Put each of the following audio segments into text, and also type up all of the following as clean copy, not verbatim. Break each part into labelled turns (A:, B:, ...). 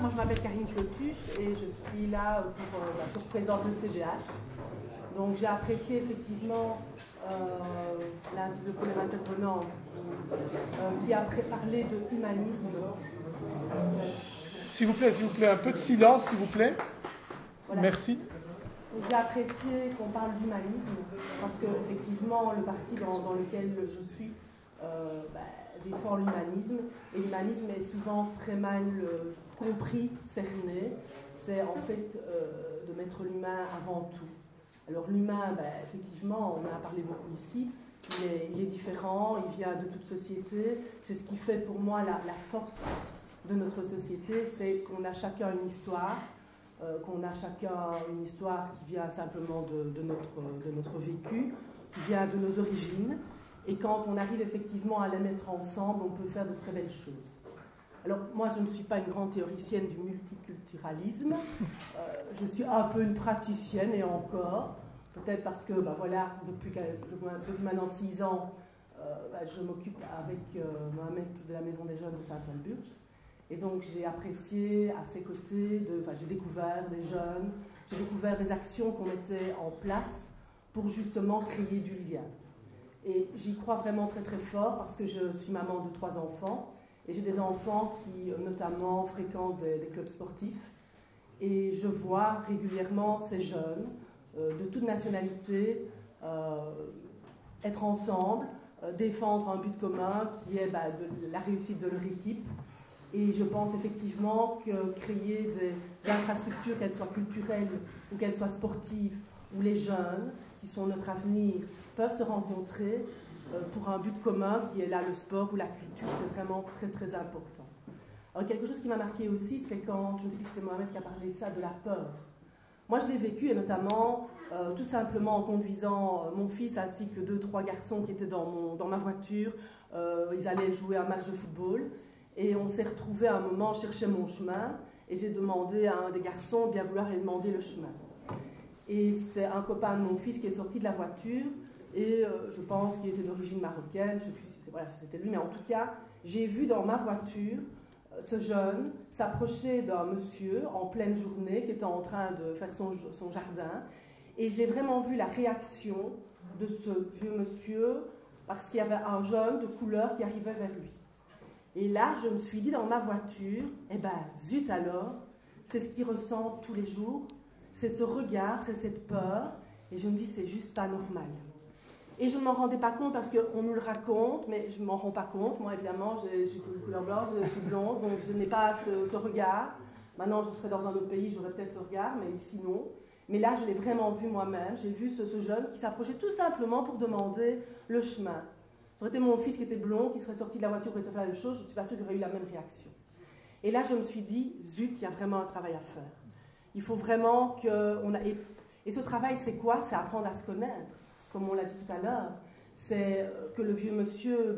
A: moi je m'appelle Karine Clotuche et je suis là pour présenter le CGH. Donc j'ai apprécié effectivement le premier intervenant qui a parlé de humanisme.
B: S'il vous plaît, un peu de silence, s'il vous plaît. Voilà. Merci.
A: J'ai apprécié qu'on parle d'humanisme parce que effectivement le parti dans lequel je suis défend l'humanisme, et l'humanisme est souvent très mal compris, cerné. C'est en fait de mettre l'humain avant tout. Alors l'humain, effectivement, on en a parlé beaucoup ici, il est différent, il vient de toute société. C'est ce qui fait pour moi la force de notre société, c'est qu'on a chacun une histoire, qui vient simplement de notre vécu, qui vient de nos origines. Et quand on arrive effectivement à les mettre ensemble, on peut faire de très belles choses. Alors moi, je ne suis pas une grande théoricienne du multiculturalisme. Je suis un peu une praticienne, et encore. Peut-être parce que, depuis maintenant 6 ans, je m'occupe avec Mohamed de la Maison des Jeunes de Saint-Ouen-Burge. Et donc j'ai apprécié à ses côtés, j'ai découvert des jeunes, j'ai découvert des actions qu'on mettait en place pour justement créer du lien. Et j'y crois vraiment très très fort parce que je suis maman de 3 enfants et j'ai des enfants qui notamment fréquentent des clubs sportifs et je vois régulièrement ces jeunes de toute nationalité être ensemble, défendre un but commun qui est de la réussite de leur équipe. Et je pense effectivement que créer des infrastructures, qu'elles soient culturelles ou qu'elles soient sportives, où les jeunes, qui sont notre avenir, peuvent se rencontrer pour un but commun qui est là le sport ou la culture, c'est vraiment très très important. Alors quelque chose qui m'a marqué aussi, c'est quand, je ne sais plus si c'est Mohamed qui a parlé de ça, de la peur. Moi je l'ai vécu, et notamment tout simplement en conduisant mon fils ainsi que 2-3 garçons qui étaient dans ma voiture. Ils allaient jouer un match de football et on s'est retrouvés à un moment, je cherchais mon chemin et j'ai demandé à un des garçons de bien vouloir aller demander le chemin. Et c'est un copain de mon fils qui est sorti de la voiture et je pense qu'il était d'origine marocaine, je ne sais plus si c'était lui, mais en tout cas, j'ai vu dans ma voiture ce jeune s'approcher d'un monsieur en pleine journée qui était en train de faire son jardin. Et j'ai vraiment vu la réaction de ce vieux monsieur parce qu'il y avait un jeune de couleur qui arrivait vers lui. Et là, je me suis dit dans ma voiture, zut alors, c'est ce qu'il ressent tous les jours, c'est ce regard, c'est cette peur, et je me dis, c'est juste pas normal. Et je ne m'en rendais pas compte parce qu'on nous le raconte, mais je ne m'en rends pas compte. Moi, évidemment, j'ai une couleur blanche, je suis blonde, donc je n'ai pas ce regard. Maintenant, je serais dans un autre pays, j'aurais peut-être ce regard, mais ici, non. Mais là, je l'ai vraiment vu moi-même. J'ai vu ce jeune qui s'approchait tout simplement pour demander le chemin. Ça aurait été mon fils qui était blond, qui serait sorti de la voiture pour faire la même chose, je ne suis pas sûre qu'il aurait eu la même réaction. Et là, je me suis dit, zut, il y a vraiment un travail à faire. Il faut vraiment qu'on a... Et ce travail, c'est quoi? C'est apprendre à se connaître, comme on l'a dit tout à l'heure. C'est que le vieux monsieur,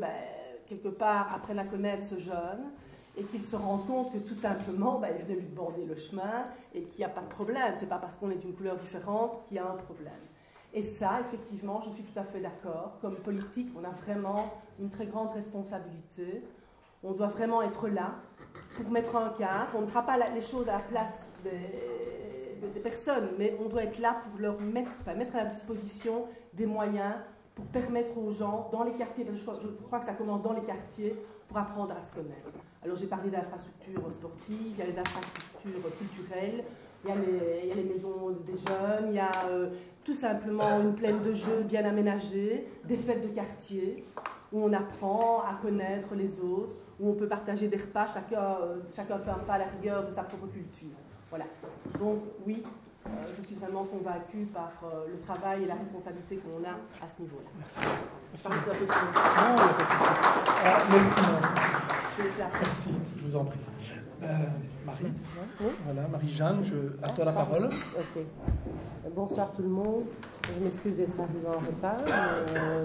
A: quelque part, apprenne à connaître ce jeune et qu'il se rende compte que tout simplement, il venait lui demander le chemin et qu'il n'y a pas de problème. Ce n'est pas parce qu'on est d'une couleur différente qu'il y a un problème. Et ça, effectivement, je suis tout à fait d'accord. Comme politique, on a vraiment une très grande responsabilité. On doit vraiment être là pour mettre un cadre. On ne fera pas les choses à la place des personnes, mais on doit être là pour leur mettre à la disposition des moyens pour permettre aux gens, dans les quartiers, parce que je crois que ça commence dans les quartiers, pour apprendre à se connaître. Alors j'ai parlé d'infrastructures sportives, il y a les infrastructures culturelles, il y a les maisons des jeunes, il y a tout simplement une plaine de jeux bien aménagée, des fêtes de quartier, où on apprend à connaître les autres, où on peut partager des repas, chacun fait un pas à la rigueur de sa propre culture. Voilà. Donc oui, je suis vraiment convaincue par le travail et la responsabilité qu'on a à ce niveau-là.
B: Merci.
A: Je parle un peu de
B: Merci, je vous en prie. Marie, voilà, Marie-Jeanne, à toi la parole.
C: Ok. Bonsoir tout le monde. Je m'excuse d'être arrivée en retard.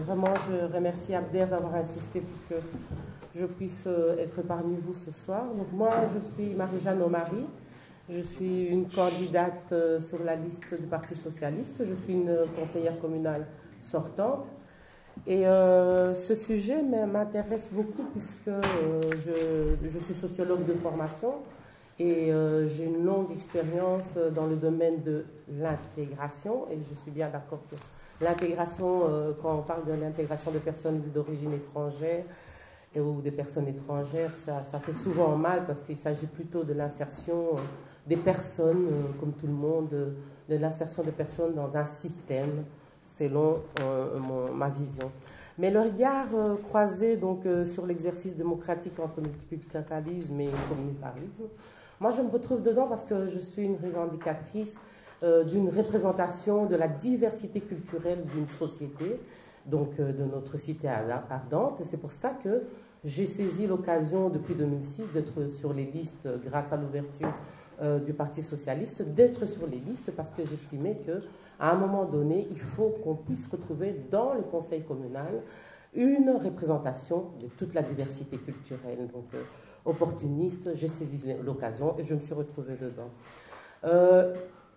C: Vraiment, je remercie Abder d'avoir insisté pour que je puisse être parmi vous ce soir. Donc moi, je suis Marie-Jeanne Omari. Je suis une candidate sur la liste du Parti socialiste. Je suis une conseillère communale sortante. Et ce sujet m'intéresse beaucoup puisque je suis sociologue de formation et j'ai une longue expérience dans le domaine de l'intégration, et je suis bien d'accord que l'intégration, quand on parle de l'intégration de personnes d'origine étrangère ou des personnes étrangères, ça fait souvent mal parce qu'il s'agit plutôt de l'insertion des personnes, comme tout le monde, de l'insertion des personnes dans un système, selon ma vision. Mais le regard croisé donc, sur l'exercice démocratique entre multiculturalisme et communautarisme, moi je me retrouve dedans parce que je suis une revendicatrice d'une représentation de la diversité culturelle d'une société, donc de notre cité ardente. C'est pour ça que j'ai saisi l'occasion depuis 2006 d'être sur les listes grâce à l'ouverture du Parti socialiste, d'être sur les listes parce que j'estimais qu'à un moment donné, il faut qu'on puisse retrouver dans le conseil communal une représentation de toute la diversité culturelle. Donc, opportuniste, j'ai saisi l'occasion et je me suis retrouvée dedans.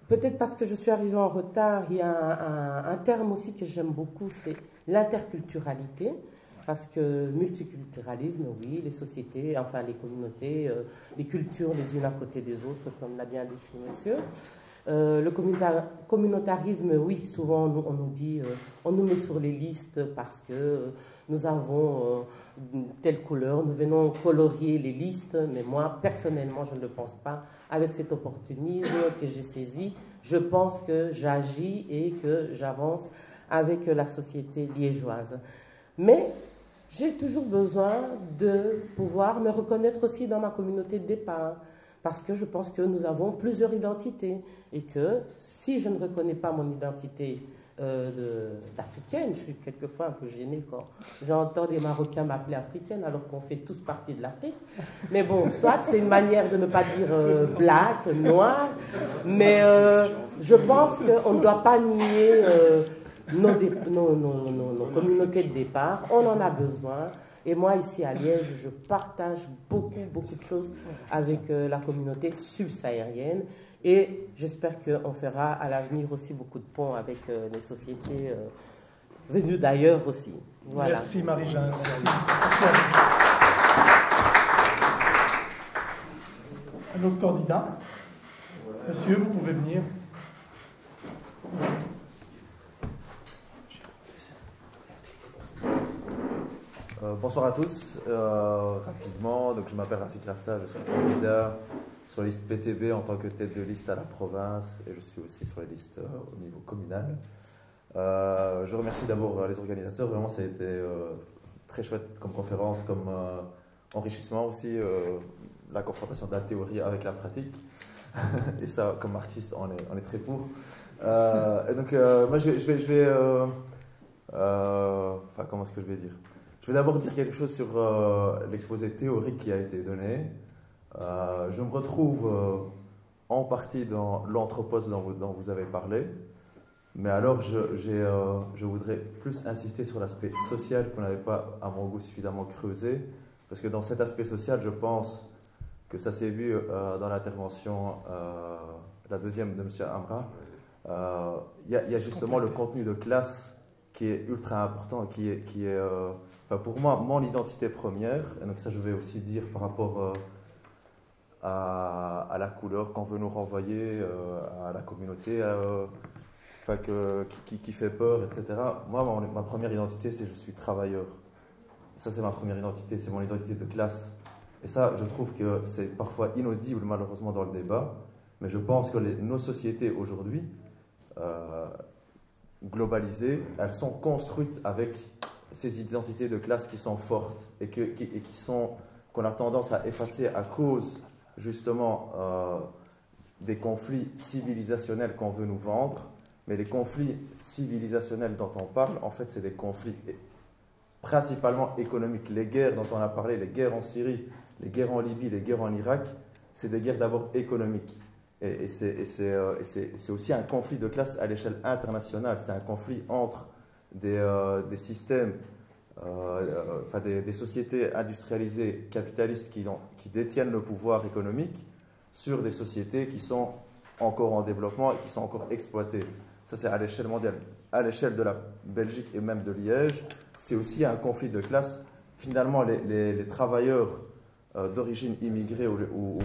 C: Peut-être parce que je suis arrivée en retard, il y a un terme aussi que j'aime beaucoup, c'est l'interculturalité. Parce que multiculturalisme, oui, les sociétés, enfin les communautés, les cultures les unes à côté des autres, comme l'a bien décrit monsieur. Le communautarisme, oui, souvent on nous dit, on nous met sur les listes parce que nous avons telle couleur, nous venons colorier les listes, mais moi, personnellement, je ne le pense pas. Avec cet opportunisme que j'ai saisi, je pense que j'agis et que j'avance avec la société liégeoise. Mais j'ai toujours besoin de pouvoir me reconnaître aussi dans ma communauté de départ, parce que je pense que nous avons plusieurs identités et que si je ne reconnais pas mon identité d'africaine, je suis quelquefois un peu gênée quand j'entends des Marocains m'appeler africaine alors qu'on fait tous partie de l'Afrique. Mais bon, soit c'est une manière de ne pas dire black, noir, mais je pense qu'on ne doit pas nier nos communautés de départ, on en a besoin. Et moi, ici à Liège, je partage beaucoup de choses avec la communauté subsaharienne. Et j'espère qu'on fera à l'avenir aussi beaucoup de ponts avec les sociétés venues d'ailleurs aussi. Voilà.
B: Merci Marie-Jeanne. Un autre candidat. Monsieur, vous pouvez venir.
D: Bonsoir à tous. Rapidement, donc je m'appelle Rafik Rassa, je suis candidat sur la liste PTB en tant que tête de liste à la province et je suis aussi sur les listes au niveau communal. Je remercie d'abord les organisateurs, vraiment ça a été très chouette comme conférence, comme enrichissement aussi, la confrontation de la théorie avec la pratique. Et ça, comme marxiste, on est très pour. Et donc moi je vais enfin comment est-ce que je vais dire? Je vais d'abord dire quelque chose sur l'exposé théorique qui a été donné. Je me retrouve en partie dans l'anthropos dont vous avez parlé, mais alors je voudrais plus insister sur l'aspect social qu'on n'avait pas, à mon goût, suffisamment creusé, parce que dans cet aspect social, je pense que ça s'est vu dans l'intervention, la deuxième de M. Amra. Il y a justement le contenu de classe qui est ultra important, qui est enfin pour moi, mon identité première, et donc ça je vais aussi dire par rapport à la couleur qu'on veut nous renvoyer, à la communauté enfin qui fait peur, etc. Moi, ma première identité, c'est je suis travailleur. Ça, c'est ma première identité, c'est mon identité de classe. Et ça, je trouve que c'est parfois inaudible, malheureusement, dans le débat, mais je pense que nos sociétés aujourd'hui, globalisées, elles sont construites avec ces identités de classe qui sont fortes et qu'on a tendance à effacer à cause justement des conflits civilisationnels qu'on veut nous vendre. Mais les conflits civilisationnels dont on parle, en fait, c'est des conflits principalement économiques. Les guerres dont on a parlé, les guerres en Syrie, les guerres en Libye, les guerres en Irak, c'est des guerres d'abord économiques. Et c'est aussi un conflit de classe à l'échelle internationale. C'est un conflit entre des systèmes, enfin des sociétés industrialisées capitalistes qui détiennent le pouvoir économique sur des sociétés qui sont encore en développement et qui sont encore exploitées. Ça, c'est à l'échelle mondiale. À l'échelle de la Belgique et même de Liège, c'est aussi un conflit de classe. Finalement, les travailleurs d'origine immigrée ou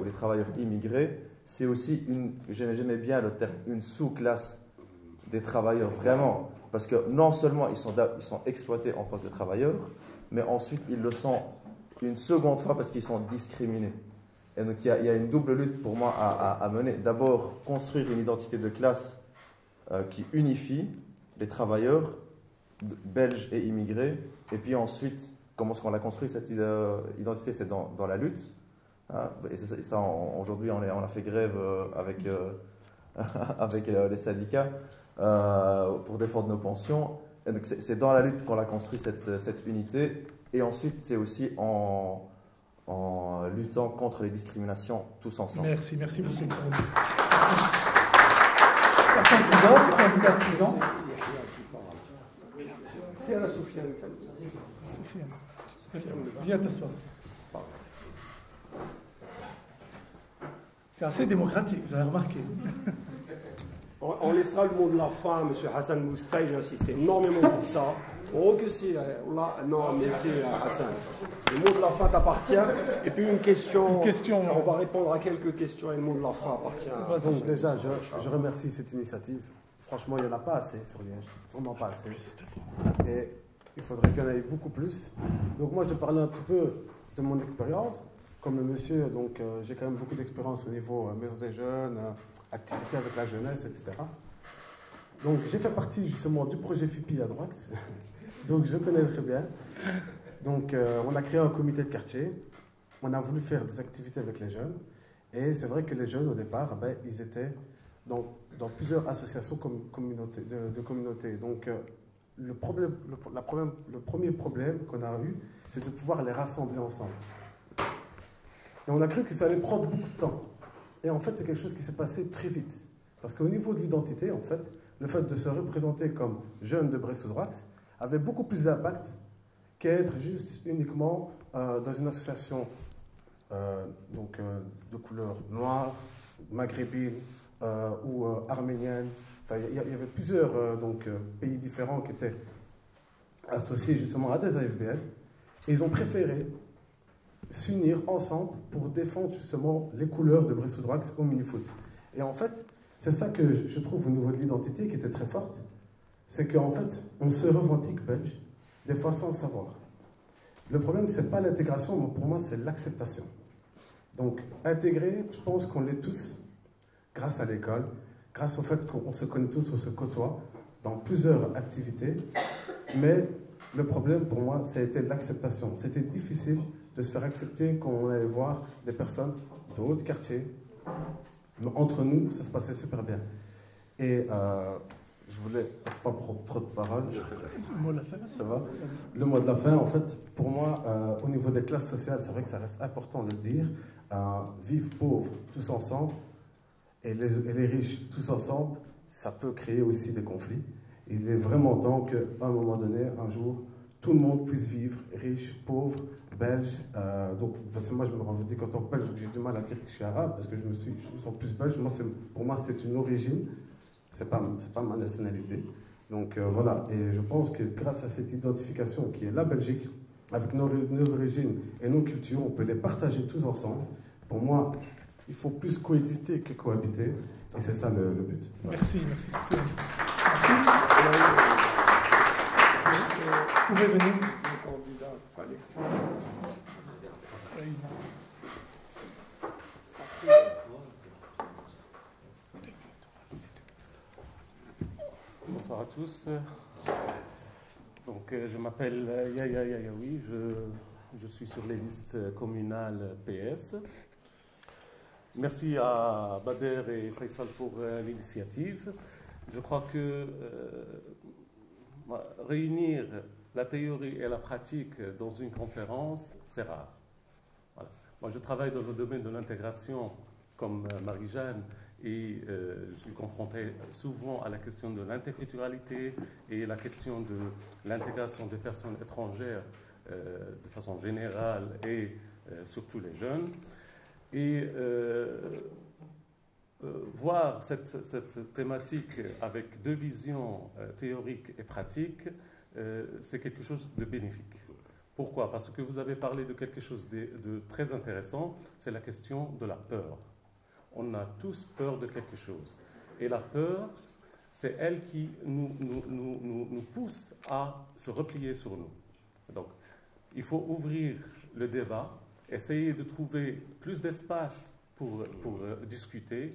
D: les travailleurs immigrés, c'est aussi j'aimais bien le terme, une sous-classe des travailleurs, vraiment. Parce que non seulement ils sont exploités en tant que travailleurs, mais ensuite ils le sont une seconde fois parce qu'ils sont discriminés. Et donc il y a une double lutte pour moi à mener. D'abord, construire une identité de classe qui unifie les travailleurs belges et immigrés. Et puis ensuite, comment est-ce qu'on l'a construit cette identité? C'est dans la lutte. Hein, et ça, aujourd'hui, on a fait grève avec, avec les syndicats pour défendre nos pensions. Et donc c'est dans la lutte qu'on a construit cette unité. Et ensuite, c'est aussi en luttant contre les discriminations tous ensemble.
B: Merci beaucoup.
E: C'est à la Sofiane.
B: Viens t'asseoir. C'est assez démocratique, vous avez remarqué.
E: On laissera le mot de la fin à M. Hassan Moustaï, j'insiste énormément pour ça. Oh que si, non mais c'est Hassan. Le mot de la fin t'appartient. Et puis une question, on va répondre à quelques questions et le mot de la fin appartient.
F: Donc déjà, je remercie cette initiative. Franchement, il n'y en a pas assez sur Liège, vraiment pas assez. Et il faudrait qu'il y en ait beaucoup plus. Donc moi, je parlais un petit peu de mon expérience. Comme le monsieur, donc j'ai quand même beaucoup d'expérience au niveau maison des jeunes, activités avec la jeunesse, etc. Donc j'ai fait partie justement du projet FIPI à Droax. Donc je connais très bien. Donc on a créé un comité de quartier. On a voulu faire des activités avec les jeunes. Et c'est vrai que les jeunes, au départ, ils étaient dans plusieurs associations de communautés. Donc le premier problème qu'on a eu, c'est de pouvoir les rassembler ensemble. Et on a cru que ça allait prendre beaucoup de temps. Et en fait, c'est quelque chose qui s'est passé très vite. Parce qu'au niveau de l'identité, en fait, le fait de se représenter comme jeune de Brest-Droax avait beaucoup plus d'impact qu'être juste uniquement dans une association de couleur noire, maghrébine ou arménienne. Enfin, il y avait plusieurs pays différents qui étaient associés justement à des ASBL. Et ils ont préféré s'unir ensemble pour défendre justement les couleurs de Brest-Droax au mini-foot. Et en fait, c'est ça que je trouve au niveau de l'identité qui était très forte, c'est qu'en fait, on se revendique belge, des fois sans le savoir. Le problème, c'est pas l'intégration, mais pour moi, c'est l'acceptation. Donc, intégrer, je pense qu'on l'est tous, grâce à l'école, grâce au fait qu'on se connaît tous, on se côtoie dans plusieurs activités, mais le problème pour moi, ça a été l'acceptation. C'était difficile de se faire accepter quand on allait voir des personnes d'autres quartiers. Mais entre nous, ça se passait super bien. Et je voulais pas prendre trop de paroles.
B: Le mot de la fin,
F: ça va. Le mot de la fin, en fait, pour moi, au niveau des classes sociales, c'est vrai que ça reste important de le dire. Vivre pauvres tous ensemble et les riches tous ensemble, ça peut créer aussi des conflits. Il est vraiment temps qu'à un moment donné, un jour, tout le monde puisse vivre, riche, pauvre, belge. Donc, parce que moi, je me revendique en tant que belge, donc j'ai du mal à dire que je suis arabe, parce que je me sens plus belge. Pour moi, c'est une origine, c'est pas ma nationalité. Donc voilà, et je pense que grâce à cette identification qui est la Belgique, avec nos origines et nos cultures, on peut les partager tous ensemble. Pour moi, il faut plus coexister que cohabiter, et c'est ça le but. Voilà.
B: Merci. Vous pouvez venir.
G: Bonsoir à tous. Donc, je m'appelle Yaya Yayaoui, je suis sur les listes communales PS. Merci à Bader et Faisal pour l'initiative. Je crois que réunir la théorie et la pratique dans une conférence, c'est rare. Voilà. Moi, je travaille dans le domaine de l'intégration comme Marie-Jeanne et je suis confronté souvent à la question de l'interculturalité et la question de l'intégration des personnes étrangères de façon générale et surtout les jeunes. Et voir cette thématique avec deux visions théoriques et pratiques, c'est quelque chose de bénéfique. Pourquoi? Parce que vous avez parlé de quelque chose de très intéressant, c'est la question de la peur. On a tous peur de quelque chose. Et la peur, c'est elle qui nous pousse à se replier sur nous. Donc, il faut ouvrir le débat, essayer de trouver plus d'espace pour discuter,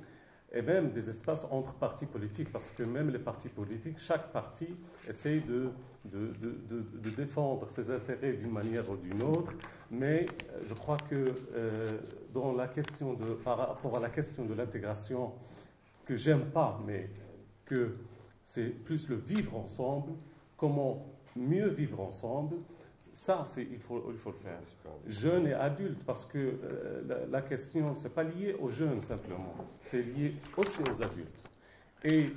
G: et même des espaces entre partis politiques, parce que même les partis politiques, chaque parti essaye de défendre ses intérêts d'une manière ou d'une autre, mais je crois que par rapport à la question de l'intégration, que j'aime pas, mais que c'est plus le vivre ensemble, comment mieux vivre ensemble, ça, il faut le faire. Jeunes et adultes, parce que la question, ce n'est pas lié aux jeunes simplement, c'est lié aussi aux adultes. Et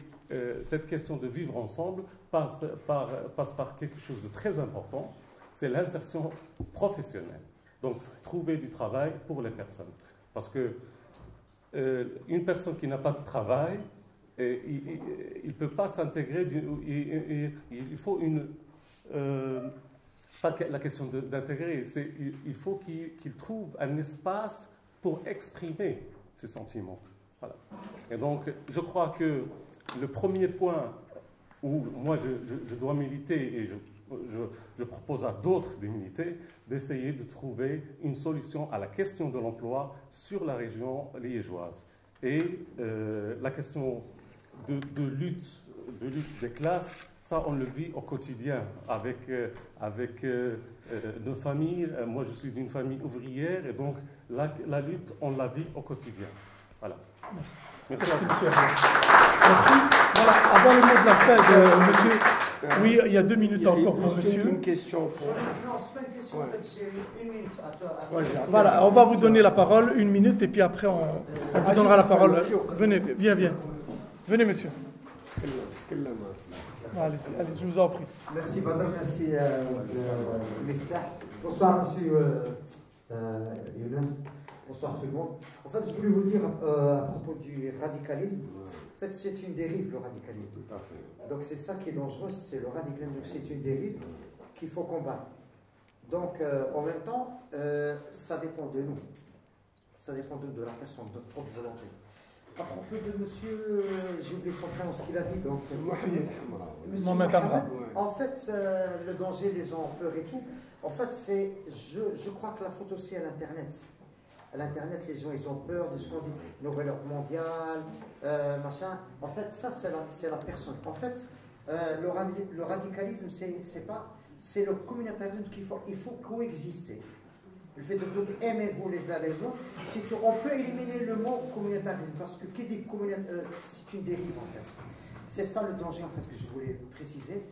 G: cette question de vivre ensemble passe par quelque chose de très important, c'est l'insertion professionnelle. Donc, trouver du travail pour les personnes. Parce que une personne qui n'a pas de travail, il ne peut pas s'intégrer, il faut pas la question d'intégrer, il faut qu'il trouve un espace pour exprimer ses sentiments. Voilà. Et donc, je crois que le premier point où moi je dois militer, et je propose à d'autres de militer, d'essayer de trouver une solution à la question de l'emploi sur la région liégeoise. Et la question de lutte des classes, ça on le vit au quotidien avec nos familles. Moi je suis d'une famille ouvrière et donc la lutte on la vit au quotidien. Voilà. Merci.
B: Merci. Voilà, avant le mot de la fin de monsieur. Oui, il y a 2 minutes encore pour monsieur.
E: Une question pour...
H: Non, c'est pas une question, en fait, c'est 1 minute.
B: Voilà, on va vous donner la parole, 1 minute, et puis après on vous donnera la parole. Venez, viens. Venez, monsieur. Allez, je vous en prie.
H: Merci, madame, merci, bonsoir, monsieur Younes. Bonsoir tout le monde. En fait, je voulais vous dire à propos du radicalisme, en fait, c'est une dérive, le radicalisme.
F: Tout à fait.
H: Donc, c'est ça qui est dangereux, c'est le radicalisme. Donc, c'est une dérive qu'il faut combattre. Donc, en même temps, ça dépend de nous. Ça dépend de la personne, de notre propre volonté. À propos de monsieur, j'ai oublié son prénom, ce qu'il a dit, donc...
B: Mohamed Amra.
H: En fait, le danger, les gens ont peur et tout. En fait, je crois que la faute aussi à l'Internet. À l'Internet, les gens, ils ont peur de ce qu'on dit, nouvelle ordre mondiale, machin. En fait, ça, c'est la personne. En fait, le radicalisme, c'est le communautarisme il faut coexister. Le fait de dire aimez-vous les uns les autres, on peut éliminer le mot communautarisme, parce que qui dit communautarisme, c'est une dérive en fait. C'est ça le danger en fait que je voulais préciser.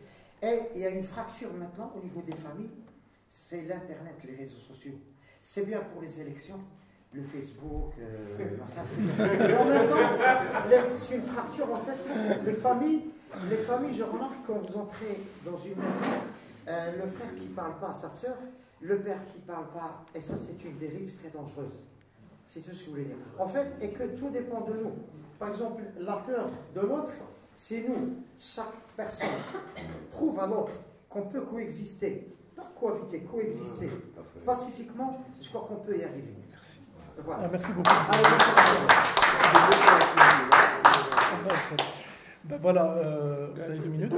H: Et il y a une fracture maintenant au niveau des familles, c'est l'Internet, les réseaux sociaux. C'est bien pour les élections, le Facebook, mais en même temps, c'est une fracture en fait. Les familles, je remarque quand vous entrez dans une maison, le frère qui ne parle pas à sa sœur, le père qui ne parle pas, et ça c'est une dérive très dangereuse. C'est tout ce que je voulais dire. En fait, et que tout dépend de nous. Par exemple, la peur de l'autre, c'est nous. Chaque personne prouve à l'autre qu'on peut coexister. Pas cohabiter, coexister. Pacifiquement, je crois qu'on peut y arriver. Voilà.
B: Merci beaucoup. Ben voilà, vous avez 2 minutes.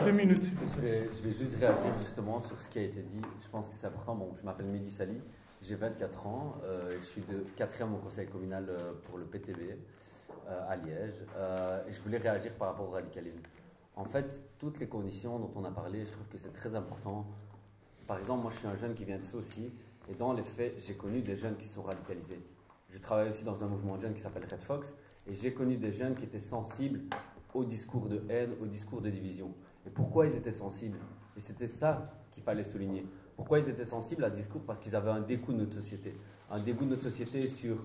B: 2 minutes, s'il vous plaît.
I: Je vais juste réagir justement sur ce qui a été dit. Je pense que c'est important. Bon, je m'appelle Mehdi Sali, j'ai 24 ans. Je suis de 4e au conseil communal pour le PTB à Liège. Et je voulais réagir par rapport au radicalisme. En fait, toutes les conditions dont on a parlé, je trouve que c'est très important. Par exemple, moi je suis un jeune qui vient de Saucy. Et dans les faits, j'ai connu des jeunes qui sont radicalisés. Je travaille aussi dans un mouvement de jeunes qui s'appelle Red Fox. Et j'ai connu des jeunes qui étaient sensibles au discours de haine, au discours de division. Et pourquoi ils étaient sensibles? Et c'était ça qu'il fallait souligner. Pourquoi ils étaient sensibles à ce discours? Parce qu'ils avaient un dégoût de notre société. Un dégoût de notre société sur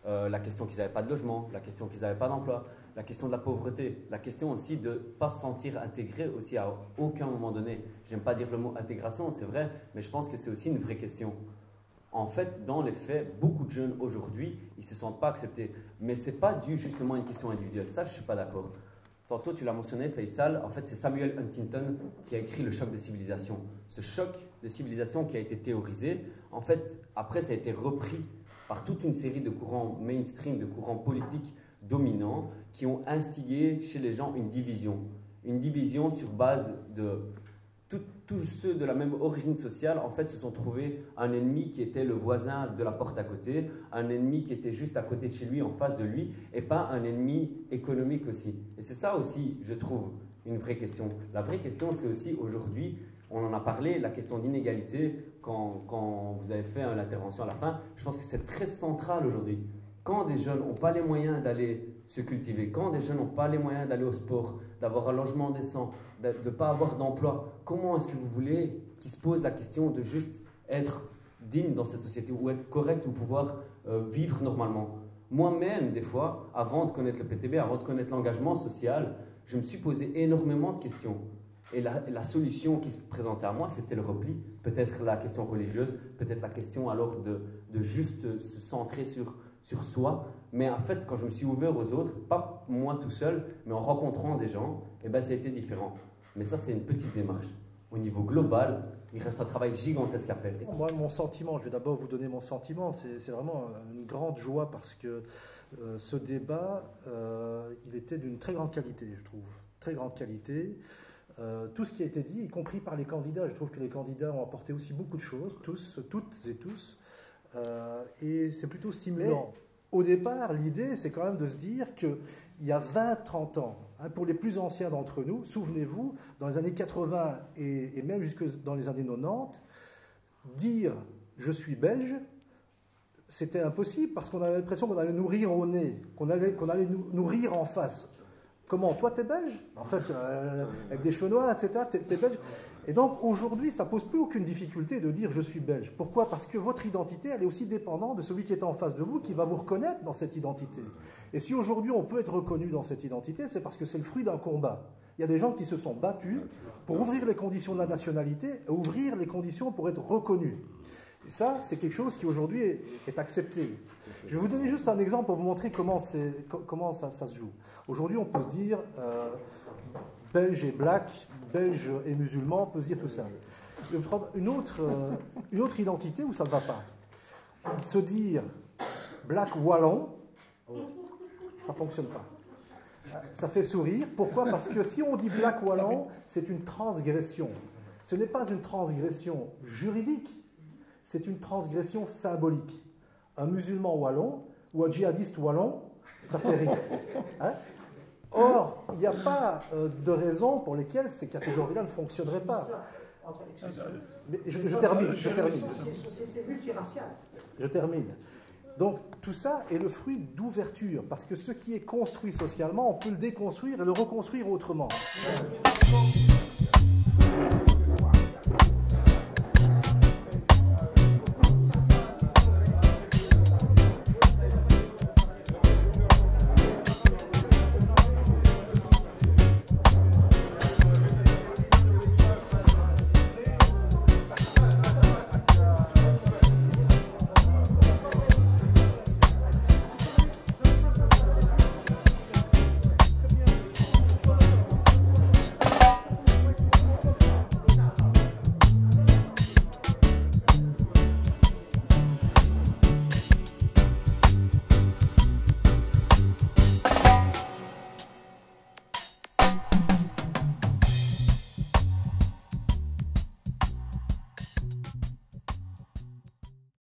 I: la question qu'ils n'avaient pas de logement, la question qu'ils n'avaient pas d'emploi, la question de la pauvreté, la question aussi de ne pas se sentir intégré aussi à aucun moment donné. J'aime pas dire le mot intégration, c'est vrai, mais je pense que c'est aussi une vraie question. En fait, dans les faits, beaucoup de jeunes aujourd'hui, ils ne se sentent pas acceptés. Mais ce n'est pas dû justement à une question individuelle. Ça, je ne suis pas d'accord. Tantôt, tu l'as mentionné, Faisal, en fait, c'est Samuel Huntington qui a écrit Le choc des civilisations. Ce choc des civilisations qui a été théorisé, en fait, après, ça a été repris par toute une série de courants mainstream, de courants politiques dominants qui ont instigé chez les gens une division. Une division sur base de tous ceux de la même origine sociale, en fait, se sont trouvés un ennemi qui était le voisin de la porte à côté, un ennemi qui était juste à côté de chez lui, en face de lui, et pas un ennemi économique aussi. Et c'est ça aussi, je trouve, une vraie question. La vraie question, c'est aussi aujourd'hui, on en a parlé, la question d'inégalité, quand vous avez fait l'intervention à la fin, je pense que c'est très central aujourd'hui. Quand des jeunes n'ont pas les moyens d'aller se cultiver, quand des jeunes n'ont pas les moyens d'aller au sport, d'avoir un logement décent, de ne pas avoir d'emploi, comment est-ce que vous voulez qu'ils se posent la question de juste être digne dans cette société ou être correct ou pouvoir vivre normalement? Moi-même, des fois, avant de connaître le PTB, avant de connaître l'engagement social, je me suis posé énormément de questions. Et la solution qui se présentait à moi, c'était le repli. Peut-être la question religieuse, peut-être la question alors de juste se centrer sur soi. Mais en fait, quand je me suis ouvert aux autres, pas moi tout seul, mais en rencontrant des gens, eh ben, ça a été différent. Mais ça, c'est une petite démarche. Au niveau global, il reste un travail gigantesque à faire.
J: Moi, mon sentiment, je vais d'abord vous donner mon sentiment, c'est vraiment une grande joie parce que ce débat, il était d'une très grande qualité, je trouve. Très grande qualité. Tout ce qui a été dit, y compris par les candidats, je trouve que les candidats ont apporté aussi beaucoup de choses, tous, toutes et tous, et c'est plutôt stimulant. Mais, au départ, l'idée, c'est quand même de se dire qu'il y a 20-30 ans, hein, pour les plus anciens d'entre nous, souvenez-vous, dans les années 80 et même jusque dans les années 90, dire « je suis belge », c'était impossible parce qu'on avait l'impression qu'on allait nous rire au nez, qu'on allait nous rire en face. Comment? Toi, t'es belge? En fait, avec des cheveux noirs, etc., t'es belge. Et donc, aujourd'hui, ça ne pose plus aucune difficulté de dire « je suis belge ». Pourquoi? Parce que votre identité, elle est aussi dépendante de celui qui est en face de vous, qui va vous reconnaître dans cette identité. Et si aujourd'hui, on peut être reconnu dans cette identité, c'est parce que c'est le fruit d'un combat. Il y a des gens qui se sont battus pour ouvrir les conditions de la nationalité et ouvrir les conditions pour être reconnus. Et ça, c'est quelque chose qui aujourd'hui est accepté. Je vais vous donner juste un exemple pour vous montrer comment ça se joue. Aujourd'hui, on peut se dire belge et black, belge et musulman, on peut se dire tout ça. Je vais prendre une autre identité où ça ne va pas. Se dire black wallon, ça ne fonctionne pas. Ça fait sourire. Pourquoi? Parce que si on dit black wallon, c'est une transgression. Ce n'est pas une transgression juridique, c'est une transgression symbolique. Un musulman wallon ou un djihadiste wallon, ça fait rire. Hein? Or, il n'y a pas de raison pour lesquelles ces catégories-là ne fonctionneraient pas. Mais je termine.
H: C'est une société multiraciale.
J: Je termine. Donc, tout ça est le fruit d'ouverture, parce que ce qui est construit socialement, on peut le déconstruire et le reconstruire autrement.